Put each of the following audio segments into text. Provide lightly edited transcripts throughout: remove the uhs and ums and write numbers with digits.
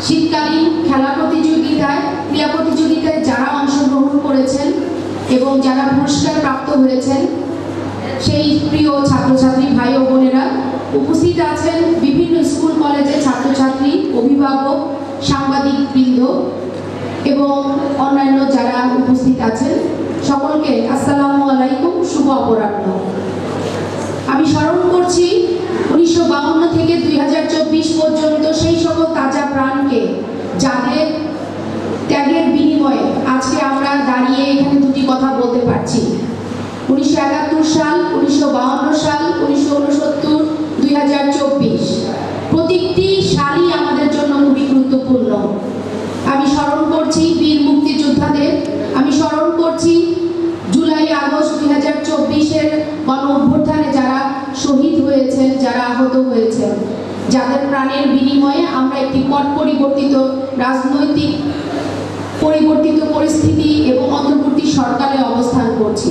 শীতকালীন খেলা প্রতিযোগিতায় ক্রীড়া প্রতিযোগিতায় যারা অংশগ্রহণ করেছেন এবং যারা পুরস্কার প্রাপ্ত হয়েছেন সেই প্রিয় ছাত্রছাত্রী ভাই ও বোনেরা, উপস্থিত আছেন বিভিন্ন স্কুল কলেজের ছাত্রছাত্রী, অভিভাবক, সাংবাদিক বৃন্দ এবং অন্যান্য যারা উপস্থিত আছেন, সকলকে আসসালামু আলাইকুম, শুভ অপরাহ্ন। আমি স্মরণ করছি 1952 থেকে 2024 পর্যন্ত সেই সকল তাজা প্রাণকে, যাদের ত্যাগের বিনিময়ে আজকে আমরা দাঁড়িয়ে এখানে দুটি কথা বলতে পারছি। 1971 সাল, 1952 সাল, 1969, 2024 প্রত্যেকটি সালই আমাদের জন্য খুবই গুরুত্বপূর্ণ। আমি স্মরণ করছি বীর মুক্তিযোদ্ধাদের, আমি স্মরণ করছি জুলাই আগস্ট 2024-এর গণ অভ্যুত্থানে যারা শহীদ হয়েছেন, যারা আহত হয়েছেন, যাদের প্রাণের বিনিময়ে আমরা একটি পট পরিবর্তিত রাজনৈতিক পরিবর্তিত পরিস্থিতি এবং অন্তর্বর্তী সরকারে অবস্থান করছি।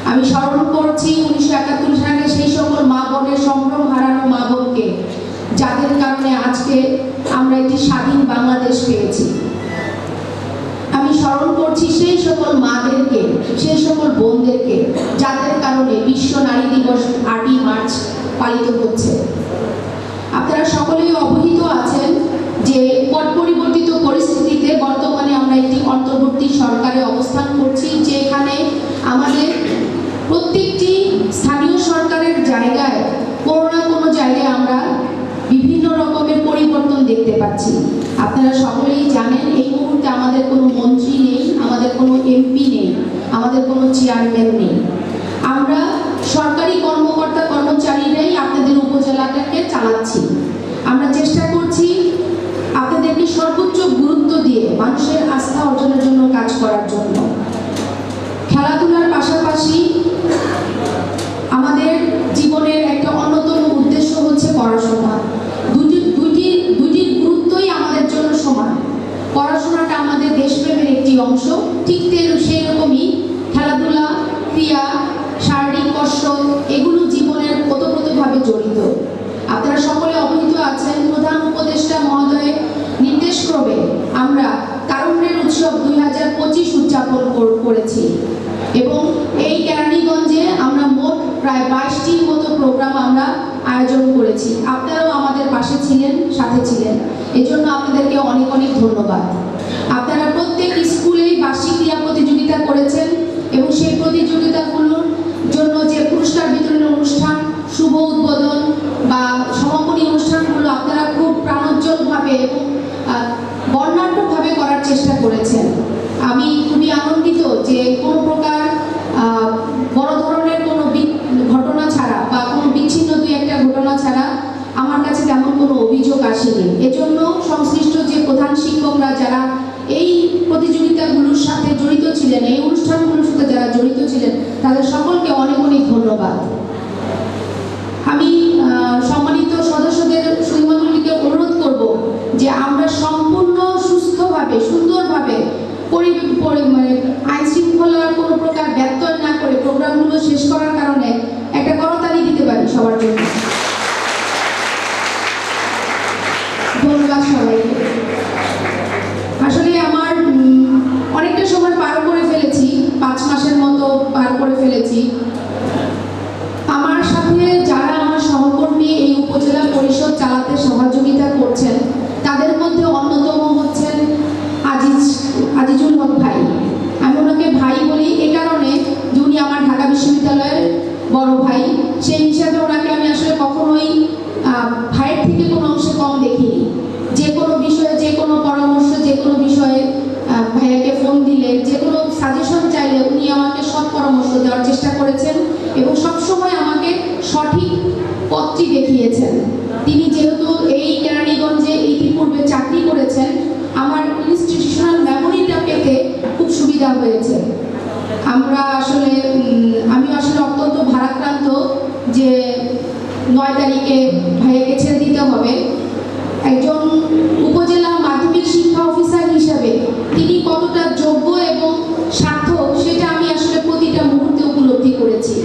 আমি স্মরণ করছি 1971 সালে সেই সকল মা বোনের সম্ভ্রম হারানো মা বোনকে, যাদের কারণে আজকে আমরা একটি স্বাধীন বাংলাদেশ পেয়েছি। আমি স্মরণ করছি সেই সকল মাদেরকে, সেই সকল বোনদেরকে, যাদের কারণে বিশ্ব নারী দিবস 8ই মার্চ পালিত হচ্ছে। আপনারা সকলেই অবহিত আছেন যে পট পরিবর্তিত পরিস্থিতিতে বর্তমানে আমরা একটি অন্তর্বর্তী সরকারে অবস্থান করছি, যেখানে আমাদের প্রত্যেকটি স্থানীয় সরকারের জায়গায় কোনো না কোনো জায়গায় আমরা বিভিন্ন রকমের পরিবর্তন দেখতে পাচ্ছি। আপনারা সকলেই জানেন এই মুহূর্তে আমাদের কোনো মন্ত্রী নেই, আমাদের কোনো এমপি নেই, আমাদের কোনো চেয়ারম্যান নেই। আমরা সরকারি কর্মকর্তা কর্মচারীরাই আপনাদের উপজেলাটাকে চালাচ্ছি। আমরা চেষ্টা করছি আপনাদেরকে সর্বোচ্চ গুরুত্ব দিয়ে মানুষের আস্থা অর্জনের জন্য কাজ করার জন্য। খেলাধুলার পাশাপাশি আমাদের জীবনের একটা অন্যতম উদ্দেশ্য হচ্ছে পড়াশোনা। দুইটির গুরুত্বই আমাদের জন্য সমান। পড়াশোনাটা আমাদের দেশপ্রেমের একটি অংশ, ঠিক সেই রকমই খেলাধুলা, ক্রিয়া, শারীরিক কসরত এগুলো জীবনের ওতপ্রোতভাবে জড়িত। আপনারা সকলে অবহিত আছেন প্রধান উপদেষ্টা মহোদয়ের নির্দেশক্রমে আমরা তারুণ্যের উৎসব 2025 উদযাপন করেছি এবং এই কেরানীগঞ্জে আমরা মোট প্রায় 22টির মতো প্রোগ্রাম আমরা আয়োজন করেছি। আপনারাও আমাদের পাশে ছিলেন, সাথে ছিলেন, এজন্য আপনাদেরকে অনেক অনেক ধন্যবাদ। আপনারা প্রত্যেক স্কুলেই বার্ষিক ক্রীড়া প্রতিযোগিতা করেছেন এবং সেই প্রতিযোগিতাগুলোর জন্য যে পুরস্কার বিতরণের অনুষ্ঠান, শুভ উদ্বোধন বা সমাপনী অনুষ্ঠানগুলো আপনারা খুব প্রাণোজ্জ্বলভাবে এবং বর্ণাঢ্যভাবে করার চেষ্টা করেছেন। আমি খুবই আনন্দিত যে কোনো প্রকার বড় ধরনের কোনো ঘটনা ছাড়া বা কোনো বিচ্ছিন্ন দুই একটা ঘটনা ছাড়া আমার কাছে তেমন কোনো অভিযোগ আসেনি। এজন্য সংশ্লিষ্ট যে প্রধান শিক্ষকরা যারা এই প্রতিযোগিতাগুলোর সাথে জড়িত ছিলেন, এই অনুষ্ঠানগুলোর সাথে যারা জড়িত ছিলেন, তাদের সকলকে অনেক অনেক ধন্যবাদ। আমি সম্মানিত সদস্যদের সুধীমণ্ডলীকে অনুরোধ করব যে আমরা সম্পূর্ণ সুস্থভাবে, সুন্দরভাবে আইন শৃঙ্খলার কোনো প্রকার ব্যত্যয় না করে প্রোগ্রামগুলো শেষ করার কারণে একটা করতালি দিতে পারি সবার জন্য। ধন্যবাদ সবাইকে। আসলে আমার অনেকটা সময় পার করে ফেলেছি, 5 মাসের মতো পার করে ফেলেছি। আমার সাথে যারা আমার সহকর্মী এই উপজেলা পরিষদ চালাতে সহযোগিতা করছেন, তাদের মধ্যে অন্যতম হচ্ছেন আজিজুল হক ভাই। আমি ওনাকে ভাই বলি এ কারণে যে উনি আমার ঢাকা বিশ্ববিদ্যালয়ের বড় ভাই, সেই হিসাবে ওনাকে আমি আসলে কখনোই ভাইয়ের থেকে কোনো অংশে কম দেখিনি। যে কোনো বিষয়ে, যে কোনো পরামর্শ, যে কোনো বিষয়ে ভাইয়াকে ফোন দিলে, যে কোনো সাজেশন চাইলে উনি আমাকে সৎ পরামর্শ দেওয়ার চেষ্টা করেছেন এবং সবসময় আমাকে সঠিক পথটি দেখিয়েছেন। তিনি যেহেতু এই কেরানীগঞ্জে ইতিপূর্বে চাকরি করেছেন, আমার ইনস্টিটিউশনাল মেমোরিটা পেতে খুব সুবিধা হয়েছে। আমি আসলে অত্যন্ত ভারাক্রান্ত যে 9 তারিখে ভাইয়াকে ছেড়ে দিতে হবে। একজন উপজেলা মাধ্যমিক শিক্ষা অফিসার হিসাবে তিনি কতটা যোগ্য এবং সার্থক সেটা আমি আসলে প্রতিটা মুহূর্তে উপলব্ধি করেছি।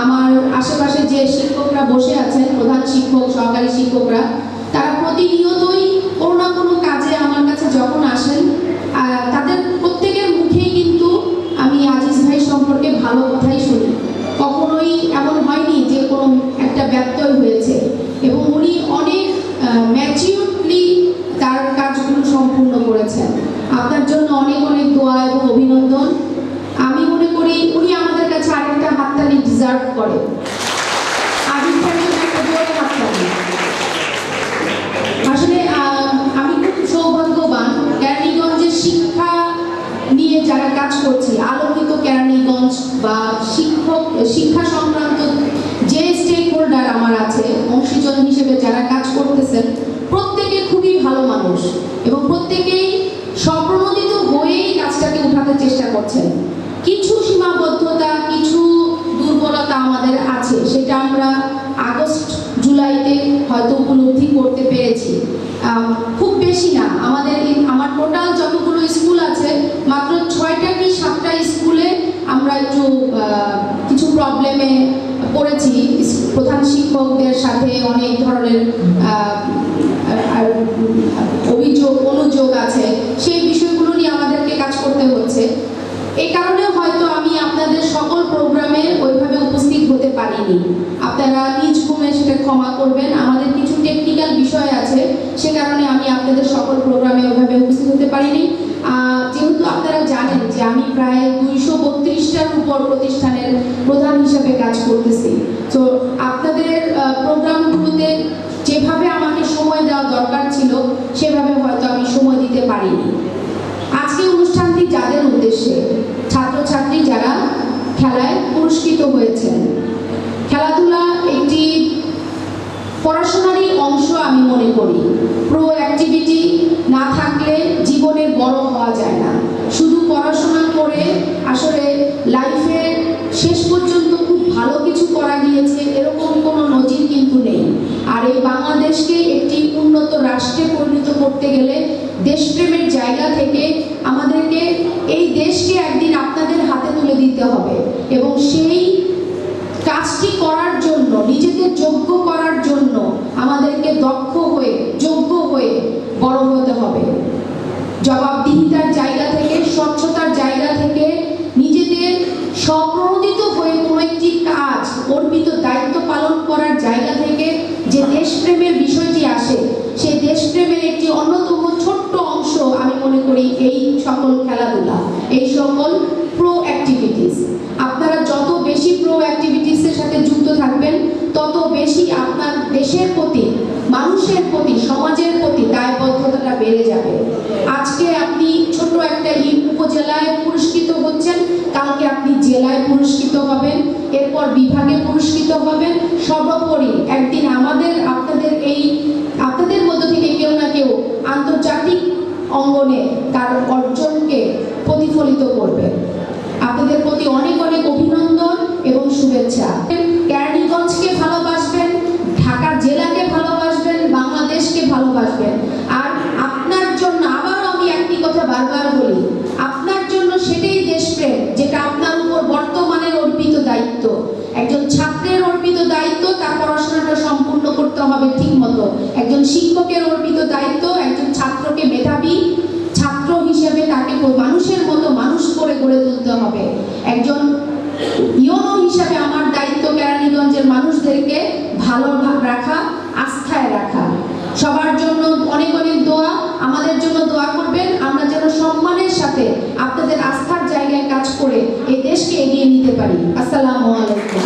আমার আশেপাশে যে শিক্ষকরা বসে আছেন, প্রধান শিক্ষক, সহকারী শিক্ষকরা, তারা প্রতিনিয়তই কোনো না কোনো কাজে ম্যাচিউরলি তার কাজগুলো সম্পূর্ণ করেছেন। আপনার জন্য অনেক অনেক দোয়া এবং অভিনন্দন। আমি মনে করি উনি আমাদের কাছে আরেকটা হাততালি ডিজার্ভ করে। আজিম ভাইয়ের জন্য একটা জোরে হাততালি। আসলে আমি খুব সৌভাগ্যবান, কেরানীগঞ্জের শিক্ষা নিয়ে যারা কাজ করছে, আলোকিত কেরানীগঞ্জ বা শিক্ষা সংক্রান্ত যে স্টেক হোল্ডার আমার আছে, অংশীজন হিসেবে যারা কাজ করতেছেন, প্রত্যেকে খুবই ভালো মানুষ এবং প্রত্যেকেই স্বপ্রণোদিত হয়েই কাজটাকে উঠাতে চেষ্টা করছেন। কিছু সীমাবদ্ধতা, কিছু দুর্বলতা আমাদের আছে, সেটা আমরা আগস্ট জুলাইতে হয়তো উপলব্ধি করতে পেরেছি। খুব বেশি না, আমার টোটাল যতগুলো স্কুল আছে মাত্র 6টা কি 7টা স্কুলে আমরা একটু কিছু প্রবলেমে পড়েছি। প্রধান শিক্ষকদের সাথে অনেক ধরনের অনুযোগ আছে, সেই বিষয়গুলো নিয়ে আমাদেরকে কাজ করতে হচ্ছে। এই কারণে হয়তো আমি আপনাদের সকল প্রোগ্রামে ওইভাবে উপস্থিত হতে পারিনি। আপনারা নিজ ঘুমে সেটা ক্ষমা করবেন। আমাদের কিছু টেকনিক্যাল বিষয় আছে, সে কারণে আমি আপনাদের সকল প্রোগ্রামে ওইভাবে উপস্থিত হতে পারিনি। যেহেতু আপনারা জানেন যে আমি প্রায় 232টার উপর প্রতিষ্ঠানের প্রধান হিসেবে কাজ করতেছি, তো আপনাদের প্রোগ্রামগুলোতে যেভাবে আমাকে সময় দেওয়া দরকার ছিল সেভাবে হয়তো আমি সময় দিতে পারিনি। আজকে অনুষ্ঠানটি যাদের উদ্দেশ্যে, ছাত্রছাত্রী যারা খেলায় পুরস্কৃত হয়েছেন। খেলাধুলা একটি পড়াশোনারই অংশ আমি মনে করি। প্রো অ্যাক্টিভিটি না থাকলে জীবনে বড় হওয়া যায় না। শুধু পড়াশোনা করে আসলে লাইফে শেষ পর্যন্ত খুব ভালো কিছু করা গিয়েছে এরকম কোনো নজির কিন্তু নেই। আর এই বাংলাদেশকে একটি উন্নত রাষ্ট্রে পরিণত করতে গেলে দেশপ্রেমের জায়গা থেকে আমাদেরকে এই দেশকে একদিন আপনাদের হাতে তুলে দিতে হবে এবং সেই কাজটি করার জন্য, নিজেদের যোগ্য করার জন্য আমাদেরকে দক্ষ হয়ে, যোগ্য হয়ে বড় হতে হবে। জবাবদিহিতার জায়গা থেকে, স্বচ্ছতার জায়গা থেকে, নিজেদের স্বপ্রণোদিত হয়ে কোনো একটি কাজ, অর্পিত দায়িত্ব পালন করার জায়গা থেকে যে দেশপ্রেমের বিষয়টি আসে, সেই দেশপ্রেমের একটি অন্যতম ছোট্ট অংশ আমি মনে করি এই সকল খেলাধুলা, এই সকল প্রো অ্যাক্টিভিটিস। আপনারা যত বেশি প্রো অ্যাক্টিভিটিসের সাথে যুক্ত থাকবেন তত বেশি আপনার দেশের প্রতি, মানুষের প্রতি, সমাজের প্রতি দায়বদ্ধতাটা বেড়ে যাবে। আজকে আপনি ছোট একটা উপজেলায় পুরস্কৃত হচ্ছেন, কালকে আপনি জেলায় পুরস্কৃত হবেন, এরপর বিভাগে পুরস্কৃত হবেন। সর্বোপরি একদিন আপনাদের মধ্য থেকে কেউ না কেউ আন্তর্জাতিক অঙ্গনে তার অর্জনকে প্রতিফলিত করবে। আপনাদের প্রতি অনেক অনেক অভিনন্দন এবং শুভেচ্ছা। কেরানীগঞ্জকে ভালোবাসবেন, ঢাকা জেলাকে ভালোবাসবেন, বাংলাদেশকে ভালোবাসবেন। আর আপনার জন্য আবারও আমি একটি কথা বারবার বলি, আপনার জন্য সেটাই দেশপ্রেম যেটা আপনার উপর বর্তমানের অর্পিত দায়িত্ব। একজন ছাত্রের অর্পিত দায়িত্ব তার পড়াশোনাটা সম্পূর্ণ করতে হবে ঠিক মতো। একজন শিক্ষকের অর্পিত দায়িত্ব একজন ছাত্রকে মেধাবী ছাত্র হিসেবে তাকে মানুষের মতো মানুষ করে গড়ে তুলতে হবে। একজন ইউনো হিসাবে আমার দায়িত্ব কেরানীগঞ্জের মানুষদেরকে ভালো রাখা, আস্থায় রাখা। সবার জন্য অনেক অনেক দোয়া, আমাদের জন্য দোয়া করবেন, আমরা যেন সম্মানের সাথে আপনাদের আস্থার জায়গায় কাজ করে এই দেশকে এগিয়ে নিতে পারি। আসসালামু আলাইকুম।